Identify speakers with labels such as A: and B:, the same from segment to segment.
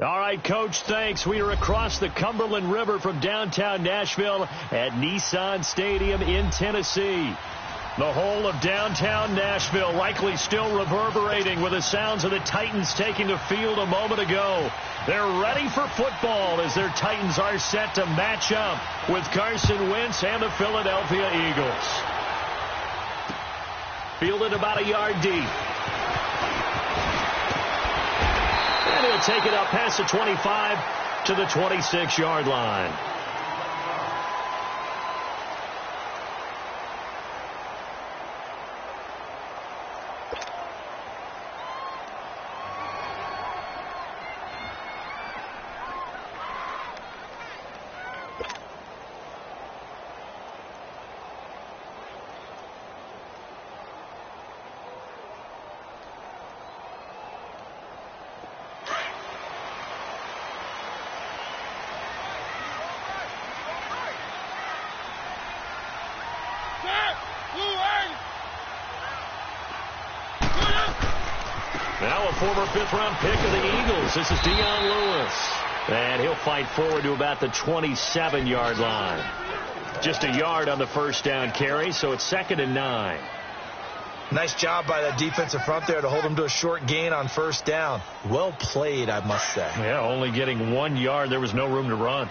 A: All right, Coach, thanks. We are across the Cumberland River from downtown Nashville at Nissan Stadium in Tennessee. The whole of downtown Nashville likely still reverberating with the sounds of the Titans taking the field a moment ago. They're ready for football as their Titans are set to match up with Carson Wentz and the Philadelphia Eagles. Fielded about a yard deep. And he'll take it up past the 25 to the 26-yard line. Now a former fifth-round pick of the Eagles. This is Dion Lewis. And he'll fight forward to about the 27-yard line. Just a yard on the first down carry, so it's 2nd and 9.
B: Nice job by that defensive front there to hold him to a short gain on first down. Well played, I must say.
A: Yeah, only getting 1 yard. There was no room to run.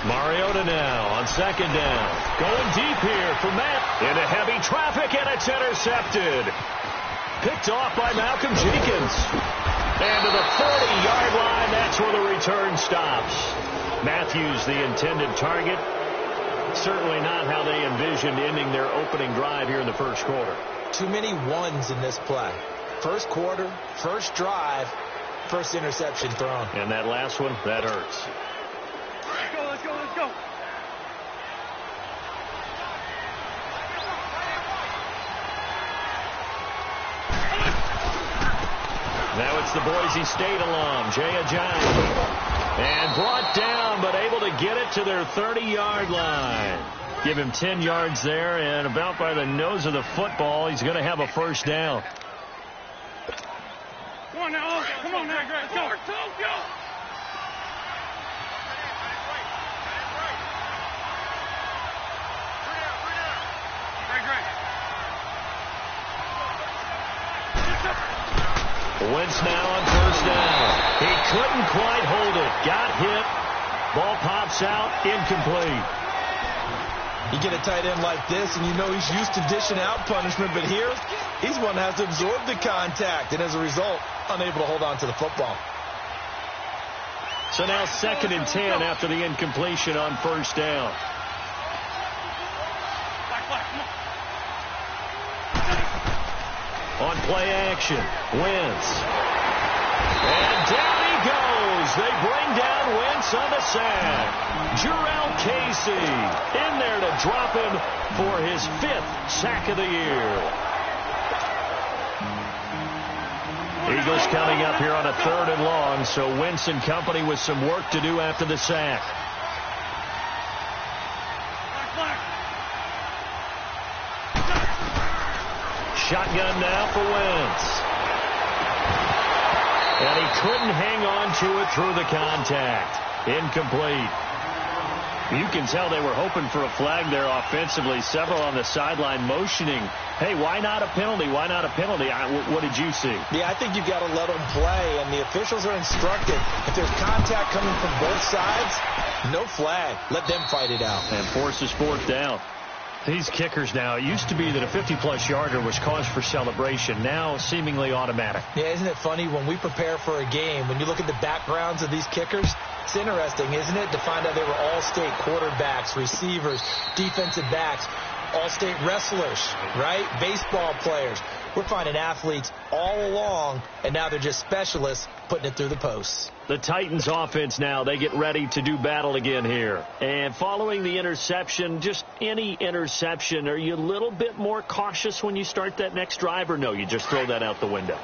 A: Mariota now on 2nd down. Going deep here for Matt. Into heavy traffic, and it's intercepted. Picked off by Malcolm Jenkins. And to the 40-yard line, that's where the return stops. Matthews, the intended target. Certainly not how they envisioned ending their opening drive here in the first quarter.
B: Too many ones in this play. First quarter, first drive, first interception thrown.
A: And that last one, that hurts.
C: Let's go.
A: Now it's the Boise State alum, Jay Ajayi. And brought down, but able to get it to their 30-yard line. Give him 10 yards there, and about by the nose of the football, he's going to have a first down.
C: Come on now, let's go.
A: Wentz now on first down. He couldn't quite hold it. Got hit. Ball pops out. Incomplete.
B: You get a tight end like this, and you know he's used to dishing out punishment, but here, he's one that has to absorb the contact, and as a result, unable to hold on to the football.
A: So now 2nd and 10 after the incompletion on first down. On play action, Wentz. And down he goes. They bring down Wentz on the sack. Jurrell Casey in there to drop him for his 5th sack of the year. Eagles coming up here on a 3rd and long, so Wentz and company with some work to do after the sack. Shotgun now for Wentz. And he couldn't hang on to it through the contact. Incomplete. You can tell they were hoping for a flag there offensively. Several on the sideline motioning, hey, why not a penalty? Why not a penalty? What did you see?
B: Yeah, I think you've got to let them play, and the officials are instructed. If there's contact coming from both sides, no flag. Let them fight it out.
A: And forces 4th down. These kickers now, it used to be that a 50-plus yarder was cause for celebration. Now seemingly automatic.
B: Yeah, isn't it funny when we prepare for a game, when you look at the backgrounds of these kickers, it's interesting, isn't it, to find out they were all-state quarterbacks, receivers, defensive backs, all-state wrestlers, right? Baseball players. We're finding athletes all along, and now they're just specialists putting it through the posts.
A: The Titans offense now, they get ready to do battle again here. And following the interception, just any interception, are you a little bit more cautious when you start that next drive, or no, you just throw that out the window?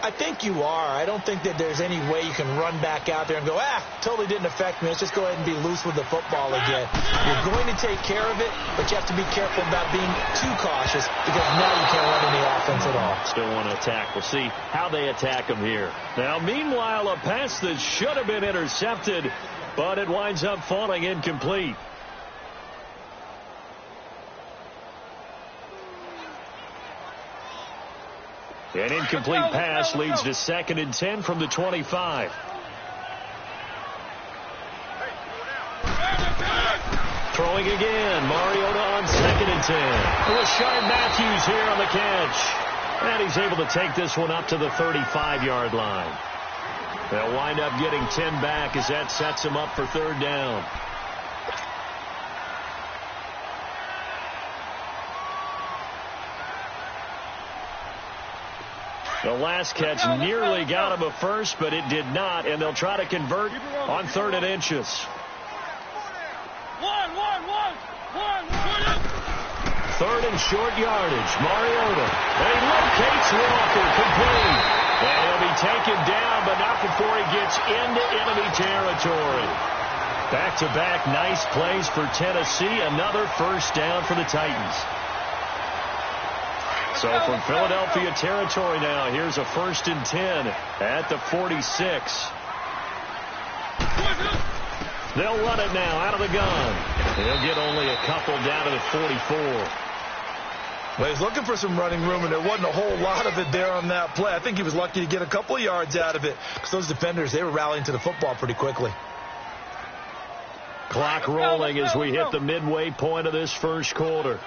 B: I think you are. I don't think that there's any way you can run back out there and go, totally didn't affect me. Let's just go ahead and be loose with the football again. You're going to take care of it, but you have to be careful about being too cautious because now you can't run any offense at all.
A: Still want to attack. We'll see how they attack him here. Now, meanwhile, a pass that should have been intercepted, but it winds up falling incomplete. An incomplete pass leads to 2nd and 10 from the 25. Throwing again. Mariota on 2nd and 10. Rashard Matthews here on the catch. And he's able to take this one up to the 35-yard line. They'll wind up getting 10 back as that sets him up for 3rd down. The last catch nearly got him a first, but it did not, and they'll try to convert on 3rd and inches. 3rd and short yardage. Mariota. He locates Walker, complete. And he'll be taken down, but not before he gets into enemy territory. Back-to-back nice plays for Tennessee. Another first down for the Titans. So from Philadelphia territory now, here's a 1st and 10 at the 46. They'll run it now out of the gun. They'll get only a couple down to the 44.
B: Well, he's looking for some running room, and there wasn't a whole lot of it there on that play. I think he was lucky to get a couple of yards out of it because those defenders, they were rallying to the football pretty quickly.
A: Clock rolling as we hit the midway point of this first quarter.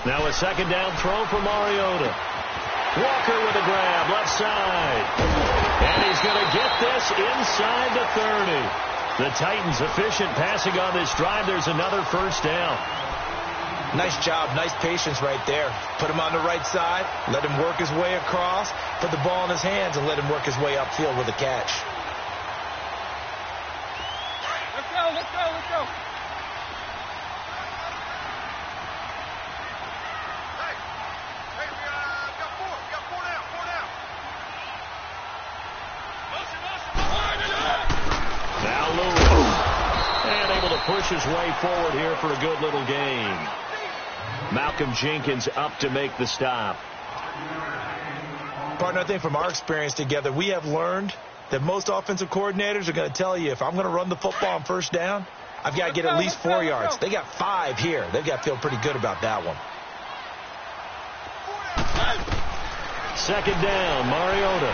A: Now a 2nd down throw for Mariota. Walker with a grab, left side. And he's going to get this inside the 30. The Titans efficient passing on this drive. There's another first down.
B: Nice job, nice patience right there. Put him on the right side, let him work his way across, put the ball in his hands, and let him work his way upfield with a catch.
C: Let's go, let's go, let's go.
A: Push his way forward here for a good little gain. Malcolm Jenkins up to make the stop.
B: Partner, I think from our experience together, we have learned that most offensive coordinators are going to tell you, if I'm going to run the football on 1st down, I've got to get at least 4 yards. They got 5 here. They've got to feel pretty good about that one.
A: 2nd down, Mariota.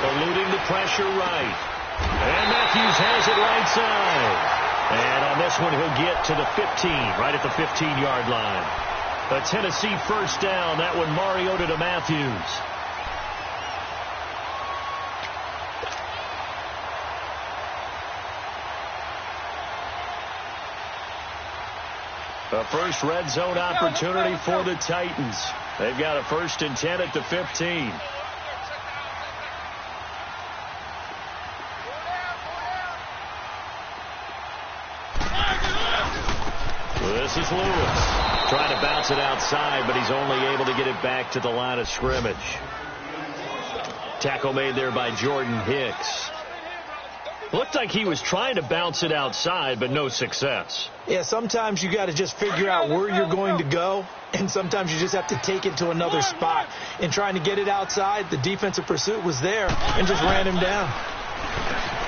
A: Eluding the pressure right. And Matthews has it right side. And on this one, he'll get to the 15, right at the 15-yard line. A Tennessee first down. That one, Mariota to Matthews. A first red zone opportunity for the Titans. They've got a 1st and 10 at the 15. This is Lewis trying to bounce it outside, but he's only able to get it back to the line of scrimmage. Tackle made there by Jordan Hicks. Looked like he was trying to bounce it outside, but no success.
B: Yeah, sometimes you got to just figure out where you're going to go, and sometimes you just have to take it to another spot. In trying to get it outside, the defensive pursuit was there and just ran him down.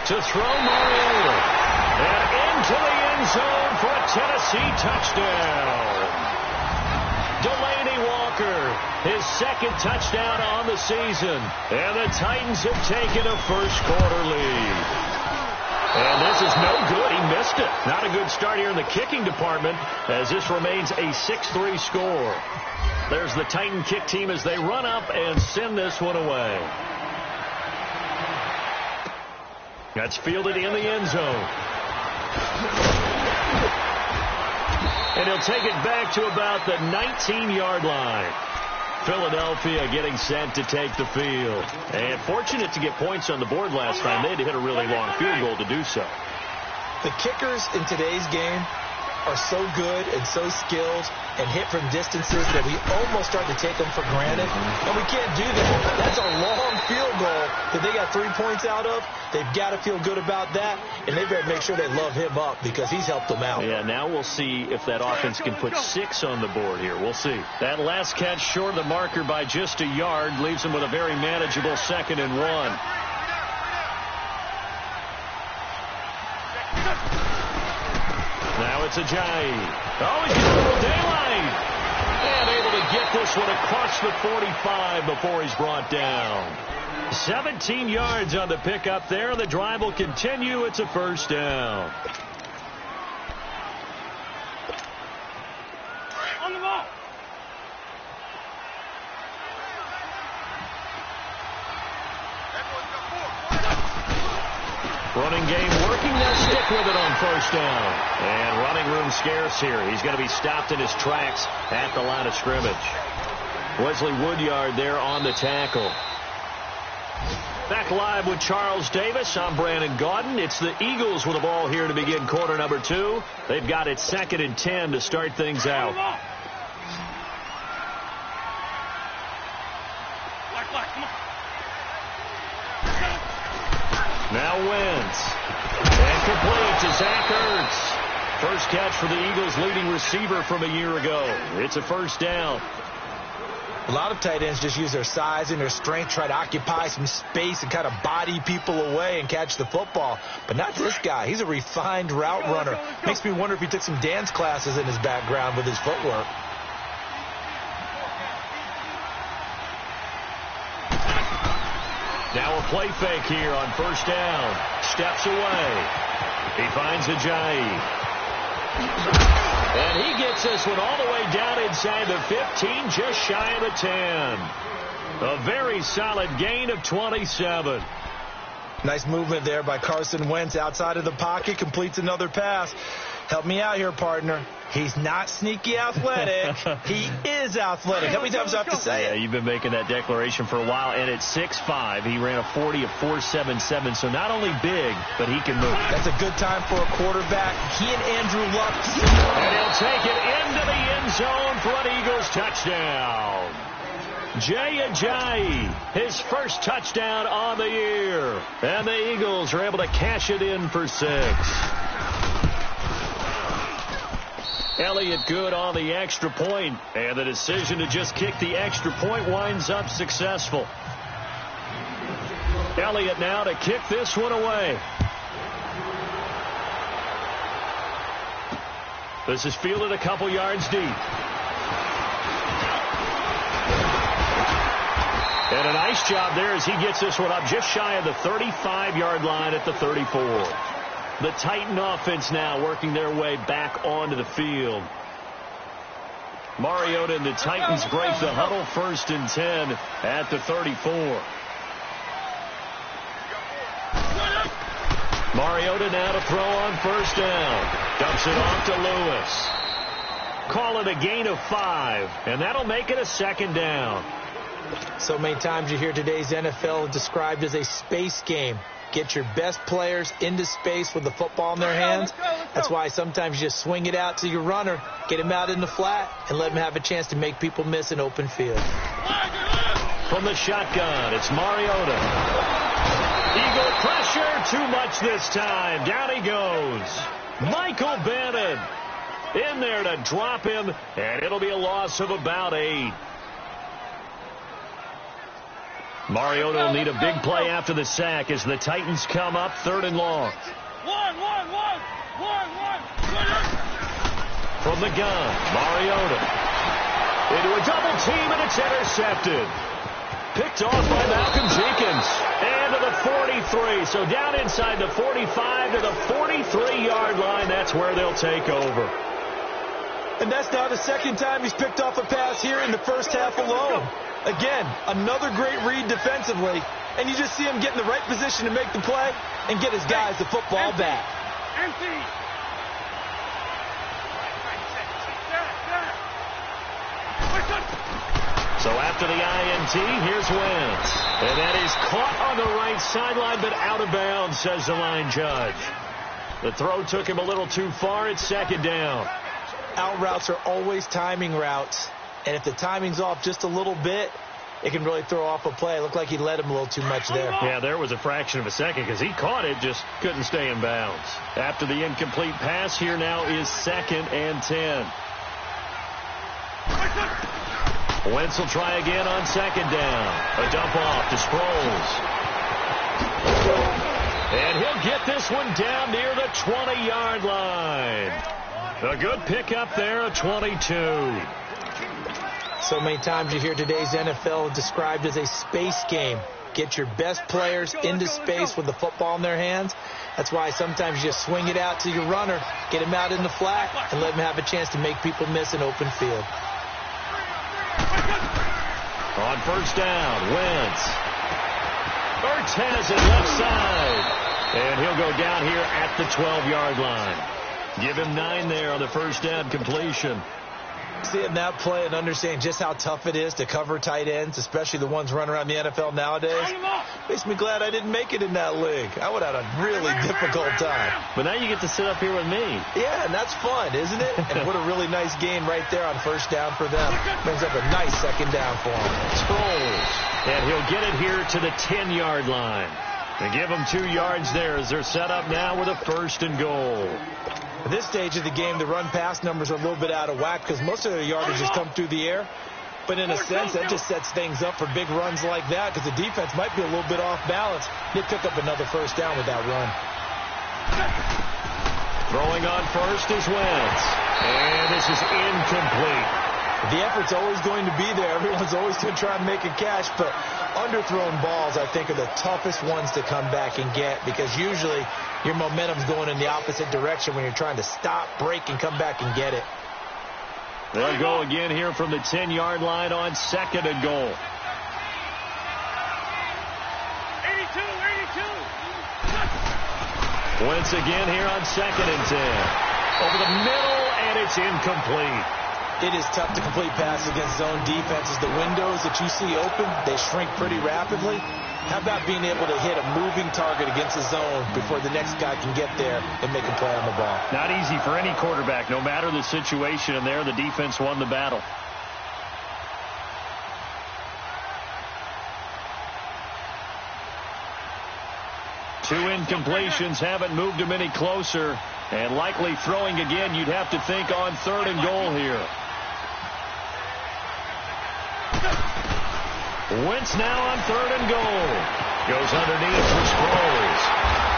A: To throw Mariota. And into the end zone for a Tennessee touchdown. Delaney Walker, his 2nd touchdown on the season. And the Titans have taken a first quarter lead. And this is no good. He missed it. Not a good start here in the kicking department as this remains a 6-3 score. There's the Titan kick team as they run up and send this one away. That's fielded in the end zone. And he'll take it back to about the 19-yard line. Philadelphia getting set to take the field. And fortunate to get points on the board last time. They had to hit a really long field goal to do so.
B: The kickers in today's game are so good and so skilled and hit from distances that we almost start to take them for granted. And we can't do that. That's a long field goal that they got 3 points out of. They've got to feel good about that, and they better make sure they love him up because he's helped them out.
A: Yeah, now we'll see if that offense can put 6 on the board here. We'll see. That last catch short of the marker by just a yard leaves him with a very manageable 2nd and 1. Now it's Ajayi. Oh, he's got a little daylight. And able to get this one across the 45 before he's brought down. 17 yards on the pickup there. The drive will continue. It's a first down.
C: On the ball.
A: Running game working. They'll stick with it on first down. And running room scarce here. He's going to be stopped in his tracks at the line of scrimmage. Wesley Woodyard there on the tackle. Back live with Charles Davis. I'm Brandon Gaudin. It's the Eagles with the ball here to begin quarter number 2. They've got it 2nd and 10 to start things out.
C: Come on.
A: Now Wentz. And complete to Zach Ertz. First catch for the Eagles' leading receiver from a year ago. It's a first down.
B: A lot of tight ends just use their size and their strength, try to occupy some space and kind of body people away and catch the football. But not this guy. He's a refined route runner. Makes me wonder if he took some dance classes in his background with his footwork.
A: Now a play fake here on first down. Steps away. He finds Ajayi. And he gets this one all the way down inside the 15, just shy of the 10. A very solid gain of 27.
B: Nice movement there by Carson Wentz outside of the pocket, completes another pass. Help me out here, partner. He's not sneaky athletic. He is athletic. How many times do I have to say it?
A: Yeah, you've been making that declaration for a while. And at 6'5", he ran a 40 of 4.77. So not only big, but he can move.
B: That's a good time for a quarterback. He and Andrew Luck.
A: And he'll take it into the end zone for an Eagles touchdown. Jay Ajayi, his first touchdown on the year. And the Eagles are able to cash it in for 6. Elliott good on the extra point, and the decision to just kick the extra point winds up successful. Elliott now to kick this one away. This is fielded a couple yards deep. And a nice job there as he gets this one up just shy of the 35-yard line at the 34. The Titan offense now working their way back onto the field. Mariota and the Titans break the huddle 1st and 10 at the 34. Mariota now to throw on first down. Dumps it off to Lewis. Call it a gain of 5, and that'll make it a 2nd down.
B: So many times you hear today's NFL described as a space game. Get your best players into space with the football in their hands. That's why sometimes you just swing it out to your runner, get him out in the flat, and let him have a chance to make people miss an open field.
A: From the shotgun, it's Mariota. Eagle pressure, too much this time. Down he goes. Michael Bannon in there to drop him, and it'll be a loss of about 8. Mariota will need a big play after the sack as the Titans come up 3rd and long.
C: One.
A: From the gun, Mariota. Into a double team, and it's intercepted. Picked off by Malcolm Jenkins. And to the 43. So down inside the 45 to the 43-yard line. That's where they'll take over.
B: And that's now the 2nd time he's picked off a pass here in the first half alone. Again, another great read defensively, and you just see him get in the right position to make the play and get his guys the football back.
A: So after the INT, here's Wentz. And that is caught on the right sideline, but out of bounds, says the line judge. The throw took him a little too far. It's second down.
B: Out routes are always timing routes, and if the timing's off just a little bit, it can really throw off a play. It looked like he led him a little too much there.
A: Yeah, there was a fraction of a second because he caught it, just couldn't stay in bounds. After the incomplete pass, here now is 2nd and 10. Wentz will try again on 2nd down. A dump off to Sproles. And he'll get this one down near the 20-yard line. A good pickup there, a 22.
B: So many times you hear today's NFL described as a space game. Get your best players into space with the football in their hands. That's why sometimes you just swing it out to your runner, get him out in the flat, and let him have a chance to make people miss an open field.
A: On 1st down, Wentz. Ertz has it left side. And he'll go down here at the 12-yard line. Give him 9 there on the 1st down completion.
B: Seeing that play and understanding just how tough it is to cover tight ends, especially the ones running around the NFL nowadays, makes me glad I didn't make it in that league. I would have had a really difficult time.
A: But now you get to sit up here with me.
B: Yeah, and that's fun, isn't it? And what a really nice gain right there on 1st down for them. Brings up a nice 2nd down for him.
A: Sproles. And he'll get it here to the 10-yard line. They give them 2 yards there as they're set up now with a 1st and goal.
B: At this stage of the game, the run-pass numbers are a little bit out of whack because most of their yardage has come through the air. But in a sense, that just sets things up for big runs like that because the defense might be a little bit off balance. They pick up another 1st down with that run.
A: Throwing on 1st is Wentz. And this is incomplete.
B: The effort's always going to be there. Everyone's always going to try and make a catch, but underthrown balls, I think, are the toughest ones to come back and get because usually your momentum's going in the opposite direction when you're trying to stop, break, and come back and get it.
A: They'll go again here from the 10-yard line on 2nd and goal.
C: 82.
A: Wentz again here on 2nd and 10. Over the middle, and it's incomplete.
B: It is tough to complete passes against zone defenses. The windows that you see open, they shrink pretty rapidly. How about being able to hit a moving target against the zone before the next guy can get there and make a play on the ball?
A: Not easy for any quarterback, no matter the situation, and there the defense won the battle. Two incompletions haven't moved him any closer, and likely throwing again, you'd have to think on 3rd and goal here. Wentz now on 3rd and goal. Goes underneath for Sproles.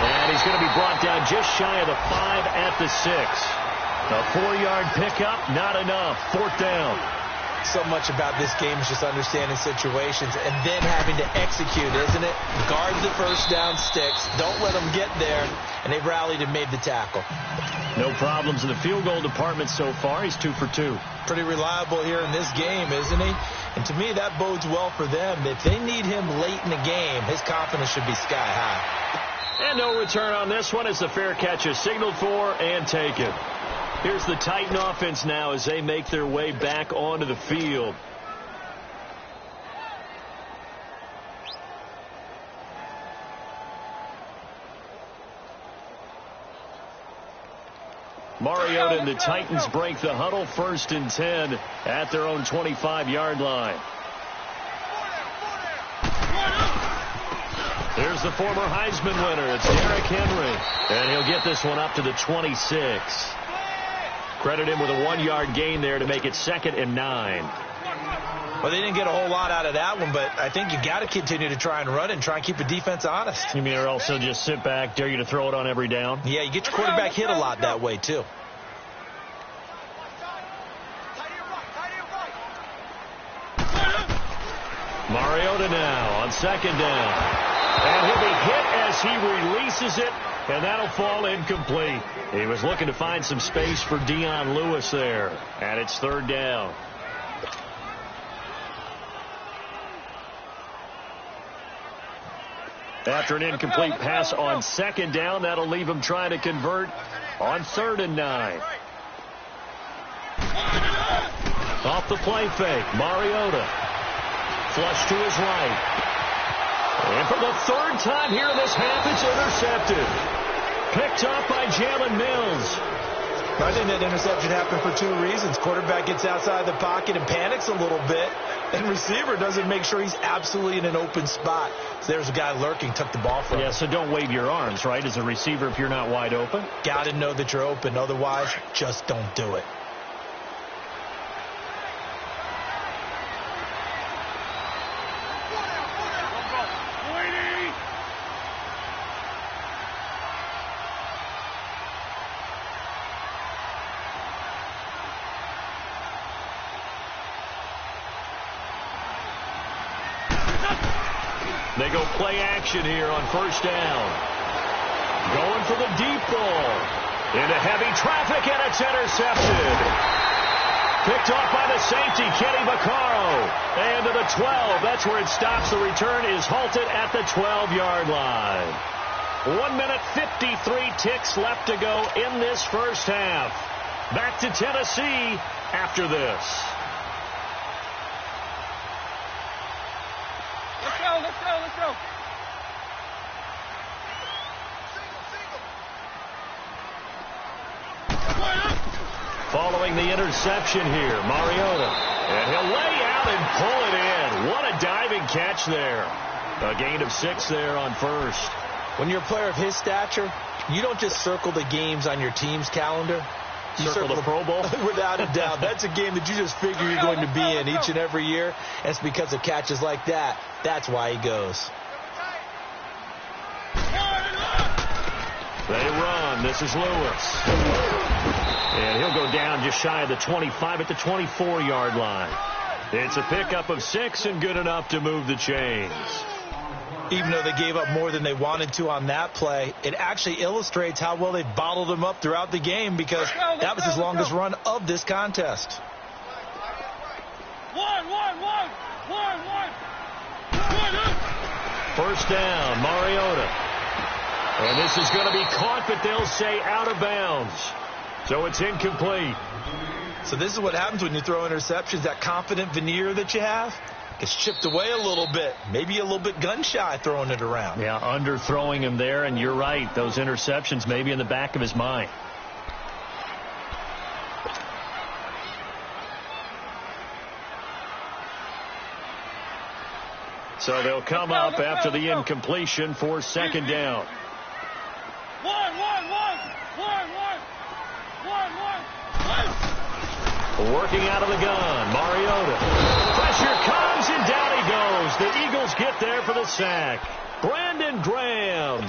A: And he's going to be brought down just shy of the 5 at the 6. A 4-yard pickup, not enough. 4th down.
B: So much about this game is just understanding situations and then having to execute, isn't it? Guard the 1st down sticks. Don't let them get there. And they've rallied and made the tackle.
A: No problems in the field goal department so far. He's 2 for 2.
B: Pretty reliable here in this game, isn't he? And to me, that bodes well for them. If they need him late in the game, his confidence should be sky high.
A: And no return on this one as the fair catch is signaled for and taken. Here's the Titan offense now as they make their way back onto the field. Mariota and the Titans break the huddle, 1st and 10 at their own 25-yard line. Here's the former Heisman winner. It's Derrick Henry. And he'll get this one up to the 26. Credit him with a 1-yard gain there to make it 2nd and 9.
B: Well, they didn't get a whole lot out of that one, but I think you got to continue to try and run and try and keep the defense honest.
A: You mean or also just sit back, dare you to throw it on every down?
B: Yeah, you get your quarterback hit a lot that way, too.
A: Mariota now on 2nd down. And he'll be hit as he releases it, and that'll fall incomplete. He was looking to find some space for Dion Lewis there, and it's 3rd down. After an incomplete pass on 2nd down, that'll leave him trying to convert on 3rd and 9. Off the play fake, Mariota. Flush to his right. And for the 3rd time here in this half, it's intercepted. Picked off by Jalen Mills.
B: I think that interception happened for two reasons. Quarterback gets outside the pocket and panics a little bit, and receiver doesn't make sure he's absolutely in an open spot. So there's a guy lurking, took the ball from him.
A: Yeah, so don't wave your arms, right, as a receiver if you're not wide open.
B: Got to know that you're open. Otherwise, just don't do it.
A: They go play action here on first down. Going for the deep ball. Into heavy traffic, and it's intercepted. Picked off by the safety, Kenny Vaccaro. And to the 12. That's where it stops. The return is halted at the 12-yard line. 1 minute, 53 ticks left to go in this first half. Back to Tennessee after this.
C: Let's go.
A: Following the interception here, Mariota. And he'll lay out and pull it in. What a diving catch there. A gain of 6 there on first.
B: When you're a player of his stature, you don't just circle the games on your team's calendar. You
A: circle the Pro Bowl?
B: Without a doubt. That's a game that you just figure you're going to be in each and every year. And it's because of catches like that. That's why he goes.
A: They run. This is Lewis. And he'll go down just shy of the 25 at the 24-yard line. It's a pickup of 6 and good enough to move the chains.
B: Even though they gave up more than they wanted to on that play, it actually illustrates how well they bottled them up throughout the game because that was his longest run of this contest.
C: One.
A: First down, Mariota. And this is going to be caught, but they'll say out of bounds. So it's incomplete.
B: So this is what happens when you throw interceptions. That confident veneer that you have gets chipped away a little bit. Maybe a little bit gun-shy throwing it around.
A: Yeah, underthrowing him there, and you're right. Those interceptions may be in the back of his mind. So they'll come up after the incompletion for second down.
C: One.
A: Working out of the gun, Mariota. Pressure comes, and down he goes. The Eagles get there for the sack. Brandon Graham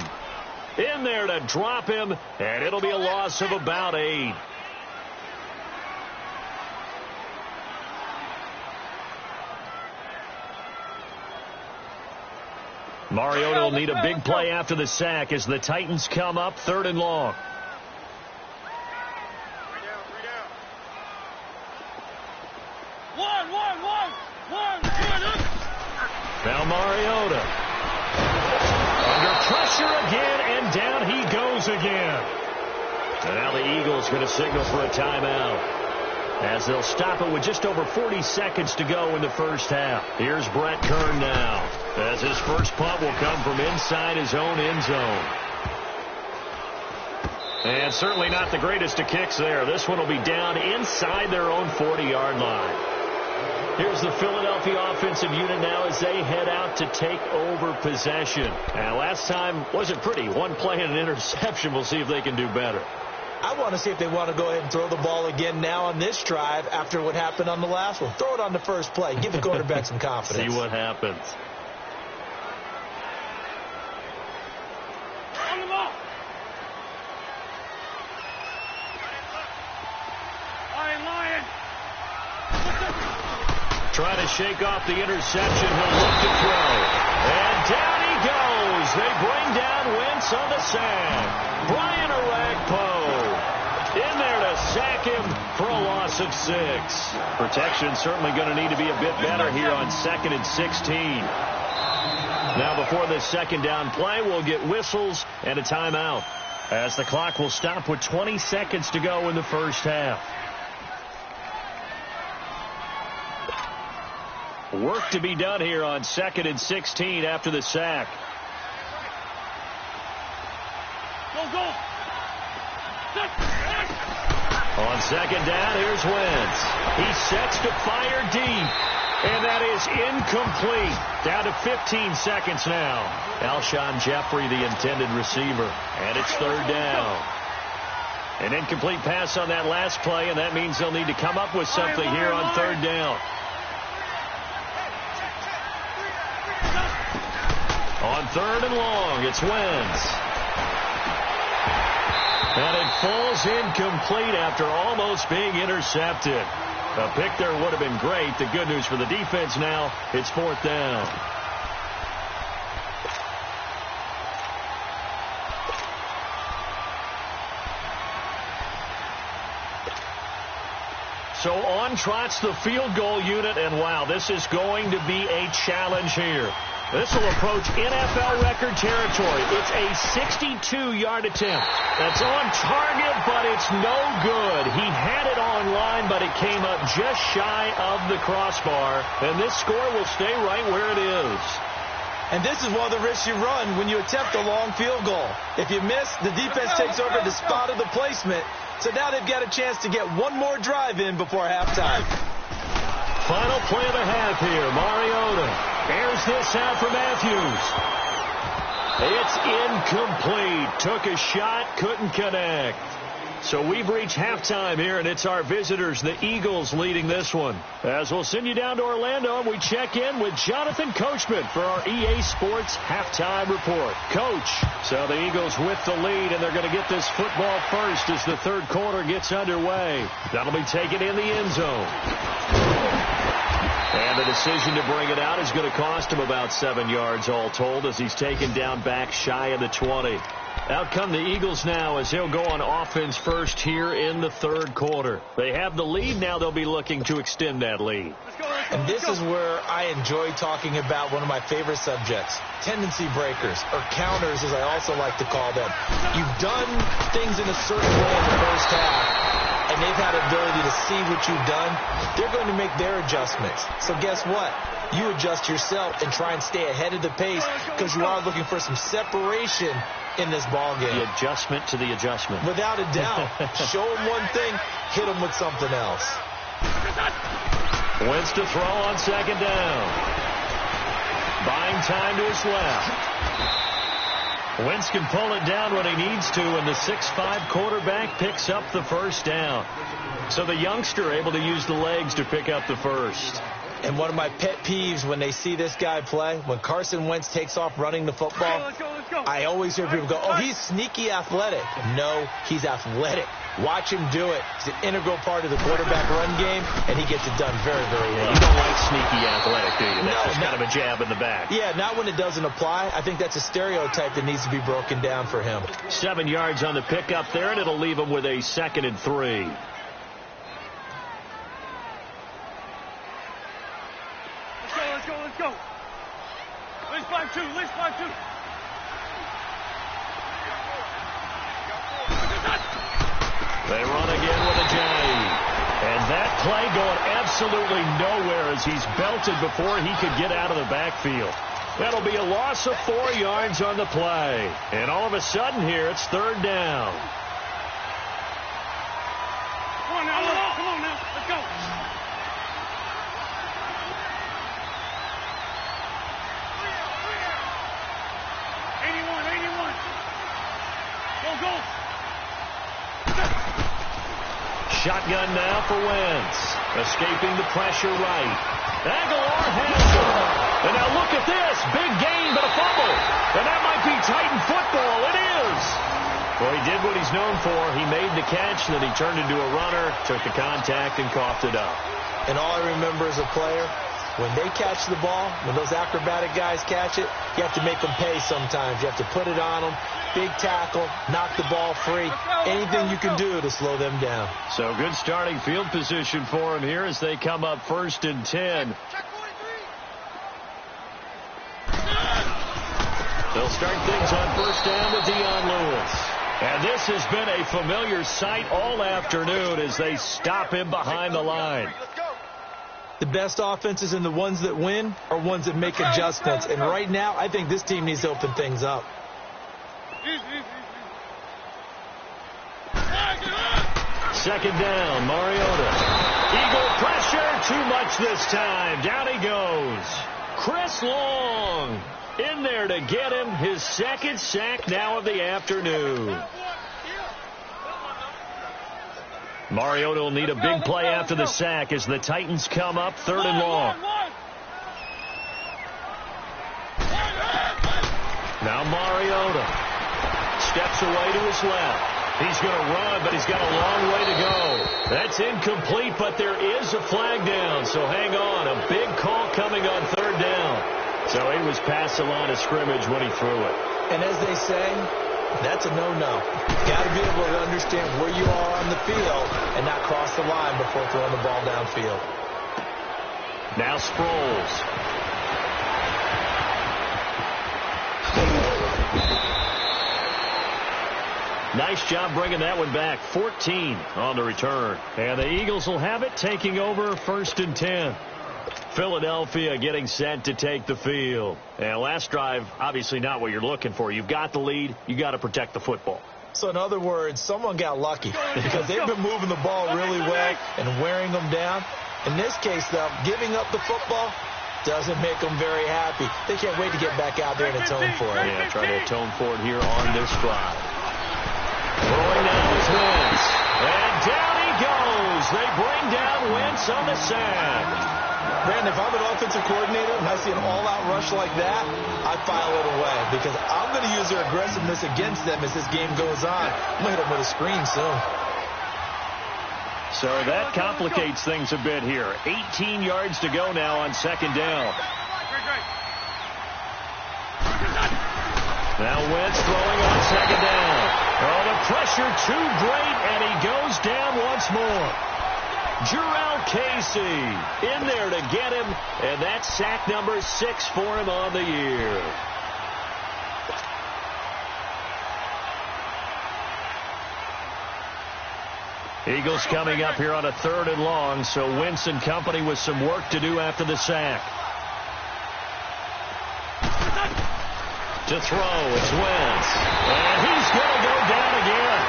A: in there to drop him, and it'll be a loss of about 8. Mariota will need a big play after the sack as the Titans come up 3rd and long.
C: One.
A: Now Mariota. Under pressure again, and down he goes again. And now the Eagles going to signal for a timeout as they'll stop it with just over 40 seconds to go in the first half. Here's Brett Kern now as his first punt will come from inside his own end zone. And certainly not the greatest of kicks there. This one will be down inside their own 40-yard line. Here's the Philadelphia offensive unit now as they head out to take over possession. And last time wasn't pretty. One play and an interception. We'll see if they can do better.
B: I want to see if they want to go ahead and throw the ball again now on this drive after what happened on the last one. Throw it on the first play. Give the quarterback some confidence.
A: See what happens.
C: On the ball. Lion.
A: Trying to shake off the interception. He'll look to throw. And down he goes. They bring down Wentz on the sack. Brian Orakpo in there to sack him for a loss of 6. Protection certainly going to need to be a bit better here on 2nd and 16. Now before this second down play, we'll get whistles and a timeout as the clock will stop with 20 seconds to go in the first half. Work to be done here on 2nd and 16 after the sack.
C: Go.
A: On second down, here's Wentz. He sets to fire deep. And that is incomplete. Down to 15 seconds now. Alshon Jeffrey, the intended receiver. And it's third down. An incomplete pass on that last play, and that means they'll need to come up with something here on third down. On third and long, it's Wentz. And it falls incomplete after almost being intercepted. A pick there would have been great. The good news for the defense now, it's fourth down. So on trots the field goal unit, and wow, this is going to be a challenge here. This will approach NFL record territory. It's a 62-yard attempt. That's on target, but it's no good. He had it on line, but it came up just shy of the crossbar, and this score will stay right where it is.
B: And this is one of the risks you run when you attempt a long field goal. If you miss, the defense takes over the spot of the placement. So now they've got a chance to get one more drive in before halftime.
A: Final play of the half here. Mariota airs this out for Matthews. It's incomplete. Took a shot, couldn't connect. So we've reached halftime here, and it's our visitors, the Eagles, leading this one. As we'll send you down to Orlando, and we check in with Jonathan Coachman for our EA Sports Halftime Report. Coach, so the Eagles with the lead, and they're going to get this football first as the third quarter gets underway. That'll be taken in the end zone. And the decision to bring it out is going to cost him about 7 yards all told as he's taken down back shy of the 20. Out come the Eagles now as they'll go on offense first here in the third quarter. They have the lead. Now they'll be looking to extend that lead.
B: And this is where I enjoy talking about one of my favorite subjects, tendency breakers, or counters as I also like to call them. You've done things in a certain way in the first half, and they've had the ability to see what you've done. They're going to make their adjustments. So guess what? You adjust yourself and try and stay ahead of the pace because you are looking for some separation in this ball game.
A: The adjustment to the adjustment.
B: Without a doubt. Show them one thing, hit them with something else.
A: Wentz to throw on second down. Buying time to his left. Wentz can pull it down when he needs to, and the 6'5" quarterback picks up the first down. So the youngster able to use the legs to pick up the first.
B: And one of my pet peeves when they see this guy play, when Carson Wentz takes off running the football,
C: Let's go.
B: I always hear people go, oh, he's sneaky athletic. No, he's athletic. Watch him do it. He's an integral part of the quarterback run game, and he gets it done very, very well.
A: You don't like sneaky athletic, do you? That's
B: No,
A: just kind of a jab in the back.
B: Yeah, not when it doesn't apply. I think that's a stereotype that needs to be broken down for him.
A: 7 yards on the pickup there, and it'll leave him with a 2nd and 3.
C: Let's go. Let's 5-2.
A: They run again with a J. And that play going absolutely nowhere as he's belted before he could get out of the backfield. That'll be a loss of 4 yards on the play. And all of a sudden here, it's third down.
C: Come on now. Let's go. Go.
A: Shotgun now for Wentz. Escaping the pressure right. Aguilar has him. And now look at this. Big gain, but a fumble. And that might be Titan football. It is. Well, he did what he's known for. He made the catch, then he turned into a runner, took the contact, and coughed it up.
B: And all I remember as a player, when they catch the ball, when those acrobatic guys catch it, you have to make them pay sometimes. You have to put it on them. Big tackle, knock the ball free. Anything you can do to slow them down.
A: So good starting field position for him here as they come up 1st and 10. They'll start things on 1st down with Dion Lewis. And this has been a familiar sight all afternoon as they stop him behind the line.
B: The best offenses and the ones that win are ones that make adjustments. And right now, I think this team needs to open things up.
A: Second down, Mariota. Eagle pressure, too much this time. Down he goes. Chris Long in there to get him his second sack now of the afternoon. Mariota will need a big play after the sack as the Titans come up 3rd and long. Now Mariota steps away to his left. He's going to run, but he's got a long way to go. That's incomplete, but there is a flag down, so hang on. A big call coming on 3rd down. So he was past the line of scrimmage when he threw it.
B: And as they say, that's a no-no. Got to be able to understand where you are on the field and not cross the line before throwing the ball downfield.
A: Now Sproles. Nice job bringing that one back. 14 on the return. And the Eagles will have it, taking over 1st and 10. Philadelphia getting set to take the field. And last drive, obviously not what you're looking for. You've got the lead. You got to protect the football.
B: So in other words, someone got lucky because they've been moving the ball really well and wearing them down. In this case, though, giving up the football doesn't make them very happy. They can't wait to get back out there and atone for it.
A: Yeah, try to atone for it here on this drive. Throwing now is Wentz. And down he goes. They bring down Wentz on the sack.
B: Brandon, if I'm an offensive coordinator and I see an all-out rush like that, I file it away because I'm going to use their aggressiveness against them as this game goes on. I'm going to hit them with a screen soon.
A: So that complicates things a bit here. 18 yards to go now on 2nd down. Now Wentz throwing on 2nd down. Oh, the pressure too great, and he goes down once more. Jurrell Casey in there to get him, and that's sack number 6 for him on the year. Eagles coming up here on a 3rd and long, so Wentz and company with some work to do after the sack. To throw, it's Wentz. And he's going to go down again.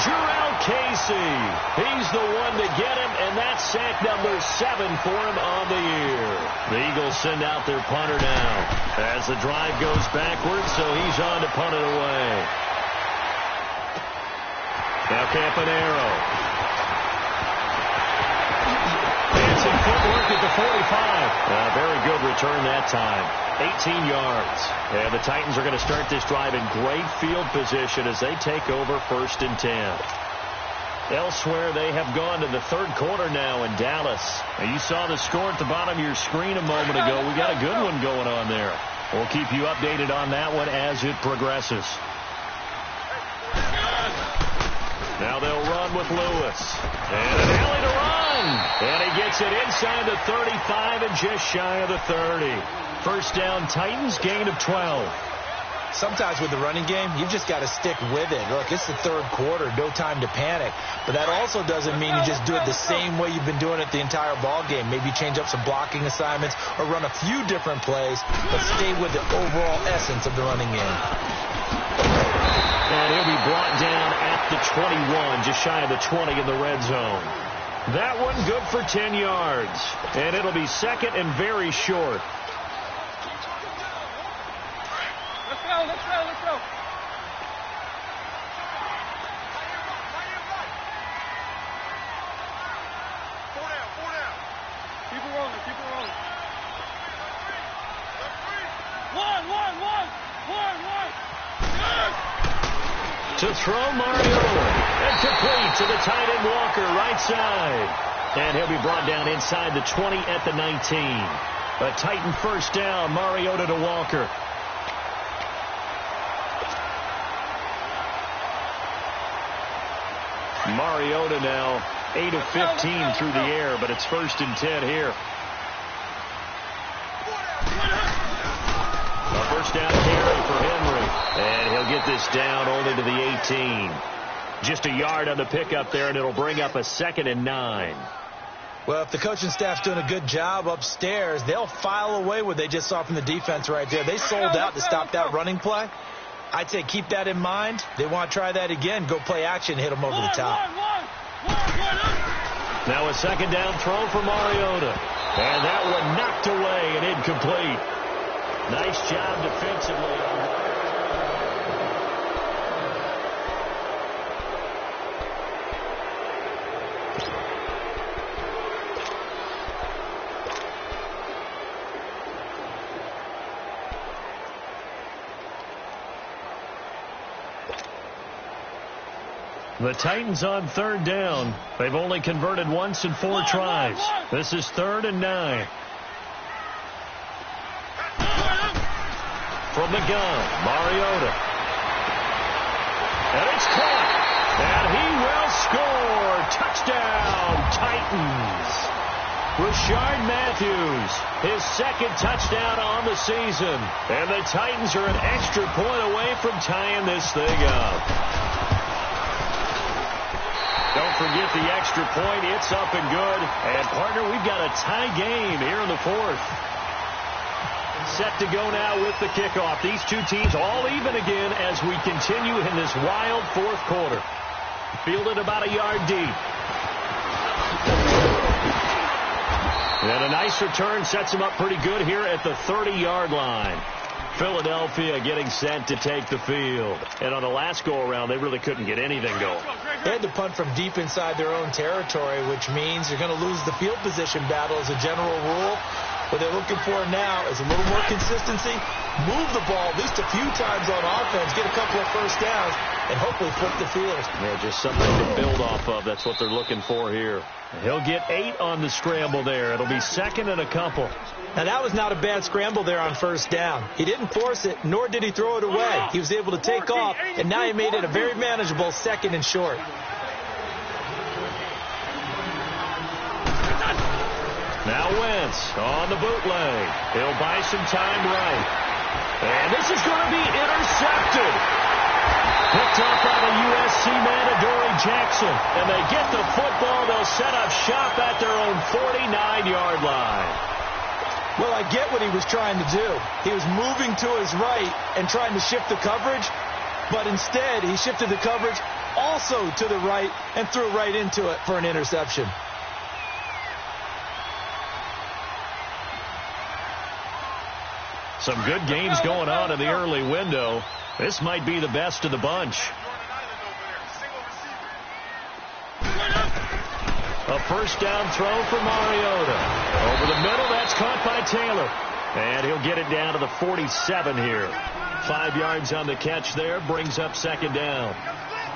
A: Jurrell Casey, he's the one to get him, and that's sack number 7 for him on the year. The Eagles send out their punter now as the drive goes backwards, so he's on to punt it away. Now Campanaro. Dancing footwork at the 45. Very good return that time. 18 yards. And the Titans are going to start this drive in great field position as they take over 1st and 10. Elsewhere, they have gone to the 3rd quarter now in Dallas. Now, you saw the score at the bottom of your screen a moment ago. We got a good one going on there. We'll keep you updated on that one as it progresses. Now they'll run with Lewis. And an alley to run. And he gets it inside the 35 and just shy of the 30. 1st down, Titans, gain of 12.
B: Sometimes with the running game, you've just got to stick with it. Look, it's the 3rd quarter, no time to panic. But that also doesn't mean you just do it the same way you've been doing it the entire ball game. Maybe change up some blocking assignments or run a few different plays, but stay with the overall essence of the running game.
A: And he'll be brought down at the 21, just shy of the 20 in the red zone. That one good for 10 yards. And it'll be 2nd and very short.
C: Let's go. Four down. Keep it rolling. One.
A: To throw Mariota. And complete to the tight end Walker, right side. And he'll be brought down inside the 20 at the 19. A Titan 1st down, Mariota to Walker. Mariota now 8 of 15 through the air, but it's 1st and 10 here. A 1st down carry for Henry, and he'll get this down only to the 18. Just a yard on the pickup there, and it'll bring up a 2nd and 9.
B: Well, if the coaching staff's doing a good job upstairs, they'll file away what they just saw from the defense right there. They sold out to stop that running play. I'd say keep that in mind. They want to try that again. Go play action, hit them over the top.
A: Now a second down throw for Mariota. And that one knocked away and incomplete. Nice job defensively. The Titans on third down. They've only converted once in 4 tries. This is 3rd and 9. From the gun, Mariota. And it's caught. And he will score. Touchdown, Titans. Rashard Matthews, his 2nd touchdown on the season. And the Titans are an extra point away from tying this thing up. Don't forget the extra point. It's up and good. And, partner, we've got a tie game here in the 4th. Set to go now with the kickoff. These two teams all even again as we continue in this wild 4th quarter. Fielded about a yard deep. And a nice return sets them up pretty good here at the 30-yard line. Philadelphia getting set to take the field. And on the last go-around, they really couldn't get anything going.
B: They had to punt from deep inside their own territory, which means you're going to lose the field position battle as a general rule. What they're looking for now is a little more consistency, move the ball at least a few times on offense, get a couple of first downs, and hopefully flip the field.
A: Yeah, just something to build off of. That's what they're looking for here. He'll get 8 on the scramble there. It'll be 2nd and a couple.
B: Now, that was not a bad scramble there on first down. He didn't force it, nor did he throw it away. He was able to take off, and now he made it a very manageable 2nd and short.
A: Now Wentz on the bootleg. He'll buy some time right. And this is going to be intercepted. Picked up by the USC man, Adoree Jackson. And they get the football. They'll set up shop at their own 49-yard line.
B: Well, I get what he was trying to do. He was moving to his right and trying to shift the coverage. But instead, he shifted the coverage also to the right and threw right into it for an interception.
A: Some good games going on in the early window. This might be the best of the bunch. A first down throw for Mariota. Over the middle, that's caught by Taylor. And he'll get it down to the 47 here. 5 yards on the catch there, brings up 2nd down.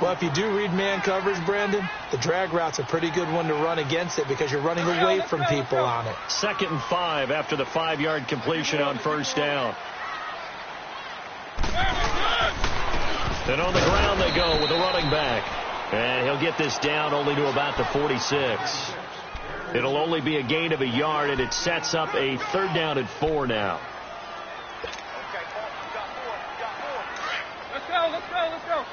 B: Well, if you do read man coverage, Brandon, the drag route's a pretty good one to run against it because you're running away from people on it.
A: 2nd and 5 after the 5-yard completion on first down. And on the ground they go with a running back. And he'll get this down only to about the 46. It'll only be a gain of a yard, and it sets up a 3rd down and 4 now.
C: Let's go, let's go, let's go.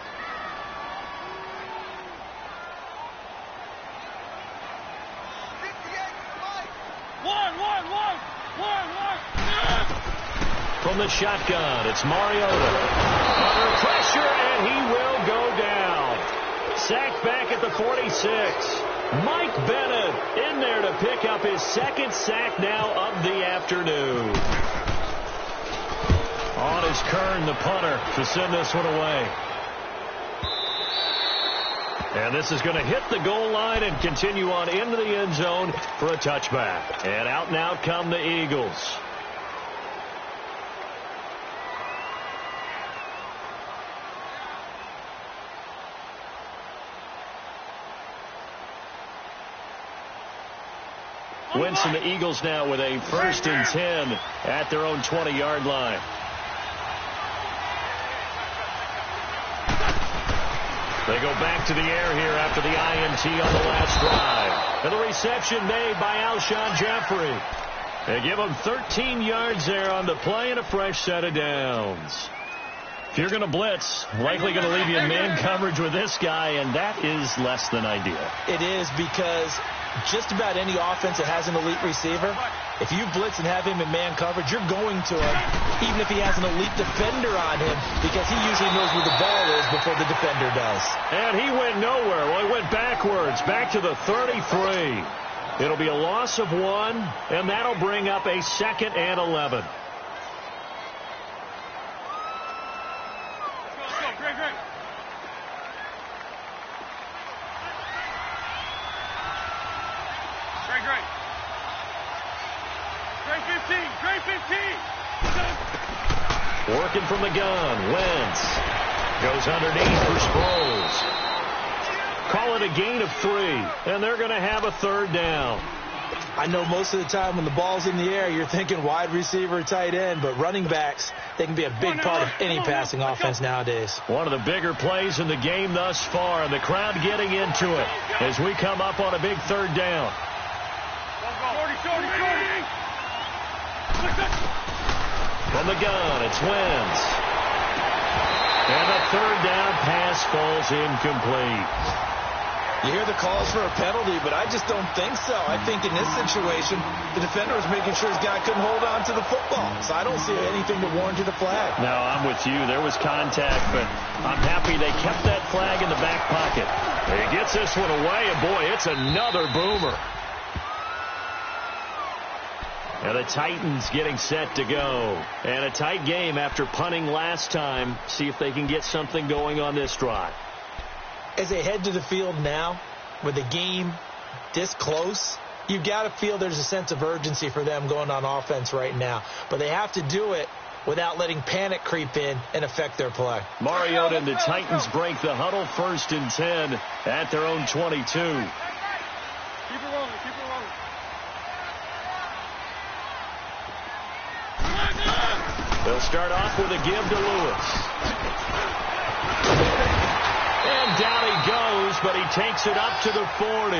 A: From the shotgun, it's Mariota. Under pressure, and he will go down. Sacked back at the 46. Mike Bennett in there to pick up his 2nd sack now of the afternoon. On is Kern, the punter, to send this one away. And this is going to hit the goal line and continue on into the end zone for a touchback. And out come the Eagles. Wentz and the Eagles now with a 1st and 10 at their own 20-yard line. They go back to the air here after the INT on the last drive. And the reception made by Alshon Jeffrey. They give him 13 yards there on the play and a fresh set of downs. If you're going to blitz, likely going to leave you in man coverage with this guy, and that is less than ideal.
B: It is because just about any offense that has an elite receiver, if you blitz and have him in man coverage, you're going to him, even if he has an elite defender on him, because he usually knows where the ball is before the defender does.
A: And he went nowhere. Well, he went backwards, back to the 33. It'll be a loss of 1, and that'll bring up a 2nd and 11. Working from the gun, Wentz goes underneath for Sproles. Call it a gain of 3, and they're going to have a 3rd down.
B: I know most of the time when the ball's in the air, you're thinking wide receiver, tight end, but running backs, they can be a big part of any passing offense nowadays.
A: One of the bigger plays in the game thus far, and the crowd getting into it as we come up on a big 3rd down. From the gun, it's Wentz. And a 3rd down pass falls incomplete.
B: You hear the calls for a penalty, but I just don't think so. I think in this situation, the defender was making sure his guy couldn't hold on to the football. So I don't see anything that warranted a flag.
A: No, I'm with you. There was contact, but I'm happy they kept that flag in the back pocket. He gets this one away, and boy, it's another boomer. And the Titans getting set to go. And a tight game after punting last time. See if they can get something going on this drive.
B: As they head to the field now, with the game this close, you've got to feel there's a sense of urgency for them going on offense right now. But they have to do it without letting panic creep in and affect their play.
A: Mariota and the Titans break the huddle, 1st and 10 at their own 22.
C: Keep it rolling, keep it rolling.
A: They'll start off with a give to Lewis. And down he goes, but he takes it up to the 40.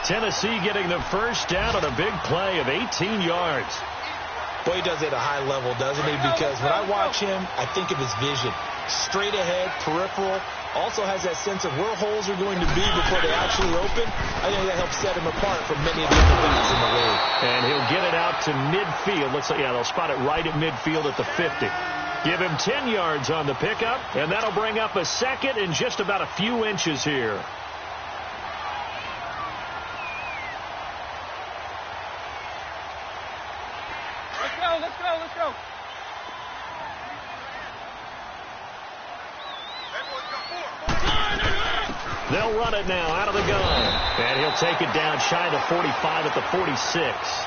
A: Tennessee getting the 1st down on a big play of 18 yards.
B: Boy, he does it at a high level, doesn't he? Because when I watch him, I think of his vision. Straight ahead, peripheral. Also has that sense of where holes are going to be before they actually open. I think that helps set him apart from many of the other backs in the league.
A: And he'll get it out to midfield. Looks like, yeah, they'll spot it right at midfield at the 50. Give him 10 yards on the pickup, and that'll bring up a 2nd and just about a few inches here.
C: Let's go, let's go, let's go.
A: They'll run it now out of the gun. And he'll take it down shy of the 45 at the 46.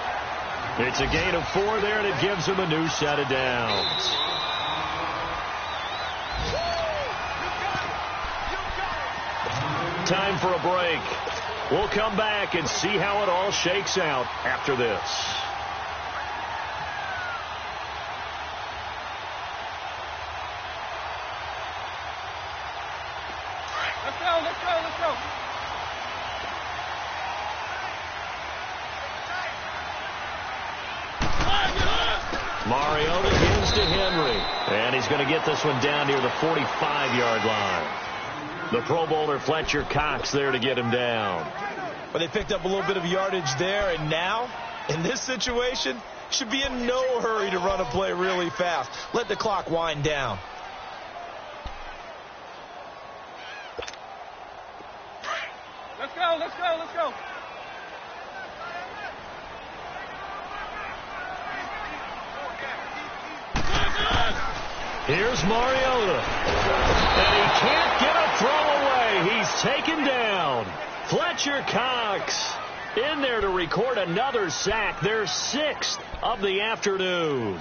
A: It's a gain of 4 there, and it gives him a new set of downs. Time for a break. We'll come back and see how it all shakes out after this.
C: Let's go, let's go, let's go.
A: Mariota gives to Henry. And he's going to get this one down near the 45-yard line. The Pro Bowler Fletcher Cox there to get him down.
B: But they picked up a little bit of yardage there, and now, in this situation, should be in no hurry to run a play really fast. Let the clock wind down.
C: Let's go, let's go, let's go.
A: Here's Mariota. And he can't get a throw away. He's taken down. Fletcher Cox in there to record another sack. Their 6th of the afternoon.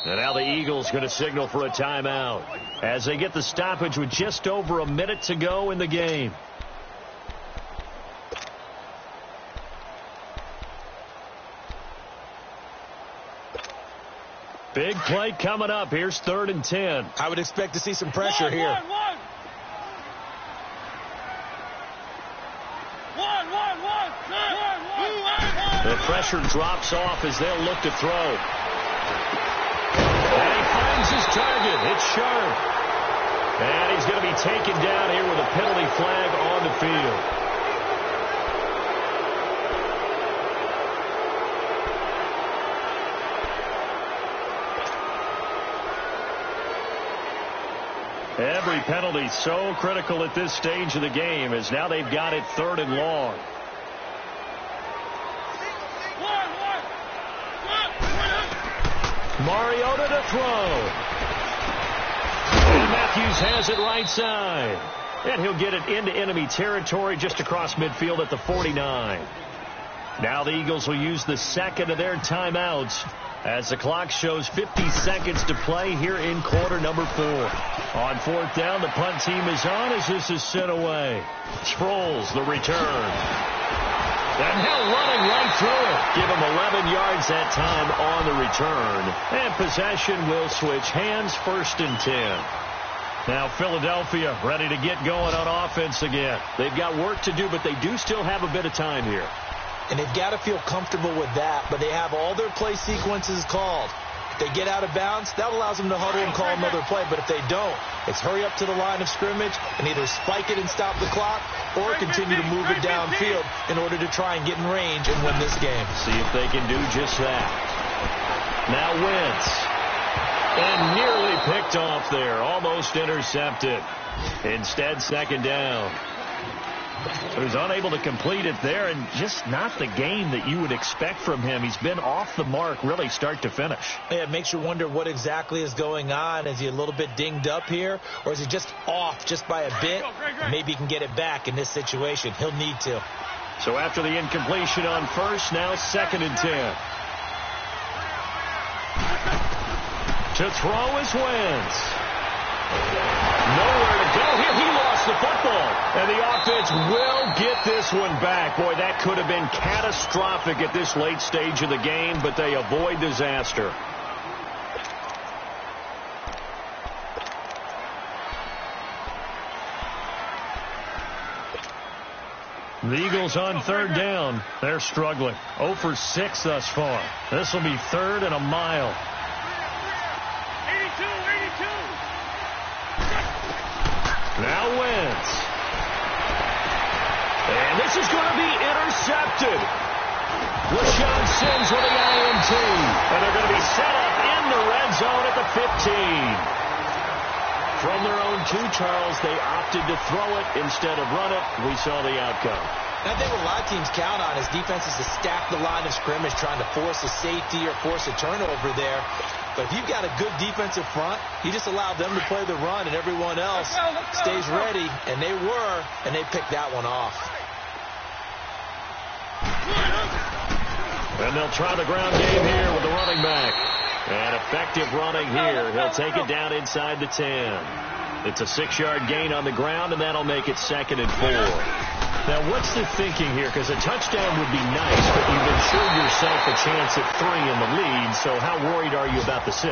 A: And now the Eagles going to signal for a timeout as they get the stoppage with just over a minute to go in the game. Big play coming up. Here's 3rd and 10.
B: I would expect to see some pressure here.
A: The pressure drops off as they'll look to throw. And he finds his target. It's sharp. And he's going to be taken down here with a penalty flag on the field. Every penalty so critical at this stage of the game, as now they've got it 3rd and long. Mariota to throw. And Matthews has it right side. And he'll get it into enemy territory just across midfield at the 49. Now the Eagles will use the second of their timeouts as the clock shows 50 seconds to play here in quarter number 4. On 4th down, the punt team is on as this is sent away. Sproles, the return. And Hill running right through it. Give him 11 yards that time on the return. And possession will switch hands, 1st and 10. Now Philadelphia ready to get going on offense again. They've got work to do, but they do still have a bit of time here.
B: And they've got to feel comfortable with that, but they have all their play sequences called. If they get out of bounds, that allows them to huddle and call another play. But if they don't, it's hurry up to the line of scrimmage and either spike it and stop the clock or continue to move it downfield in order to try and get in range and win this game.
A: See if they can do just that. Now Wentz. And nearly picked off there. Almost intercepted. Instead, 2nd down. So he's unable to complete it there, and just not the game that you would expect from him. He's been off the mark really start to finish.
B: Yeah, it makes you wonder what exactly is going on. Is he a little bit dinged up here, or is he just off just by a bit? Maybe he can get it back in this situation. He'll need to.
A: So after the incompletion on 1st, now 2nd and 10. To throw is Wentz. Nowhere to go here. He lost the football. And the offense will get this one back. Boy, that could have been catastrophic at this late stage of the game, but they avoid disaster. The Eagles on 3rd down. They're struggling. 0 for 6 thus far. This will be 3rd and a mile.
C: 82.
A: Now Wentz. And this is going to be intercepted. Rashawn Sims with the INT. And they're going to be set up in the red zone at the 15. From their own 2, Charles, they opted to throw it instead of run it. We saw the outcome.
B: I think what a lot of teams count on is defenses to stack the line of scrimmage, trying to force a safety or force a turnover there. But if you've got a good defensive front, you just allow them to play the run, and everyone else stays ready. And they were, and they picked that one off.
A: And they'll try the ground game here with the running back. And effective running here. He'll take it down inside the 10. It's a 6-yard gain on the ground, and that'll make it 2nd and 4. Now, what's the thinking here? Because a touchdown would be nice, but you've ensured yourself a chance at 3 in the lead, so how worried are you about the 6?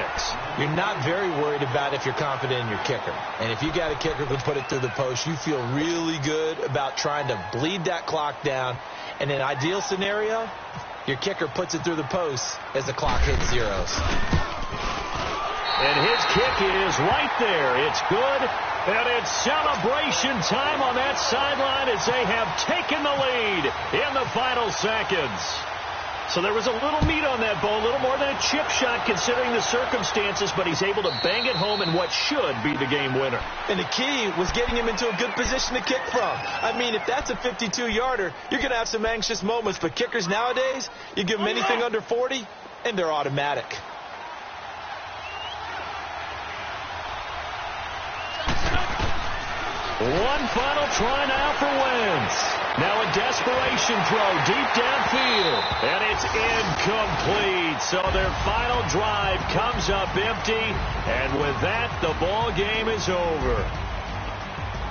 B: You're not very worried about if you're confident in your kicker. And if you got a kicker who can put it through the post, you feel really good about trying to bleed that clock down. In an ideal scenario, your kicker puts it through the post as the clock hits zeros.
A: And his kick is right there. It's good. And it's celebration time on that sideline as they have taken the lead in the final seconds. So there was a little meat on that ball, a little more than a chip shot considering the circumstances, but he's able to bang it home in what should be the game winner.
B: And the key was getting him into a good position to kick from. I mean, if that's a 52-yarder, you're going to have some anxious moments, but kickers nowadays, you give them anything under 40, and they're automatic.
A: One final try now for Wentz. Now a desperation throw deep downfield. And it's incomplete. So their final drive comes up empty. And with that, the ball game is over.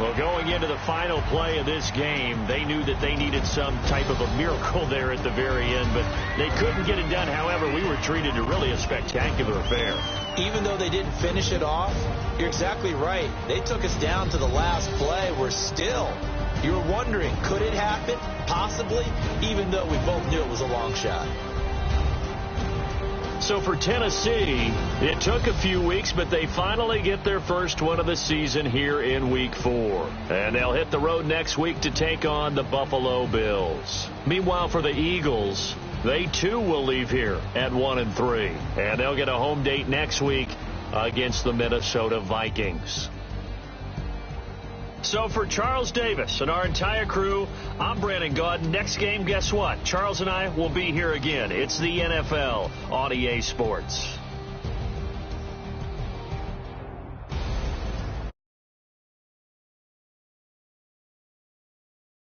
A: Well, going into the final play of this game, they knew that they needed some type of a miracle there at the very end, but they couldn't get it done. However, we were treated to really a spectacular affair.
B: Even though they didn't finish it off, you're exactly right. They took us down to the last play. We're still You were wondering, could it happen? Possibly, even though we both knew it was a long shot.
A: So for Tennessee, it took a few weeks, but they finally get their first win of the season here in Week 4. And they'll hit the road next week to take on the Buffalo Bills. Meanwhile, for the Eagles, they too will leave here at 1-3. And they'll get a home date next week against the Minnesota Vikings. So for Charles Davis and our entire crew, I'm Brandon Gaudin. Next game, guess what? Charles and I will be here again. It's the NFL on EA Sports.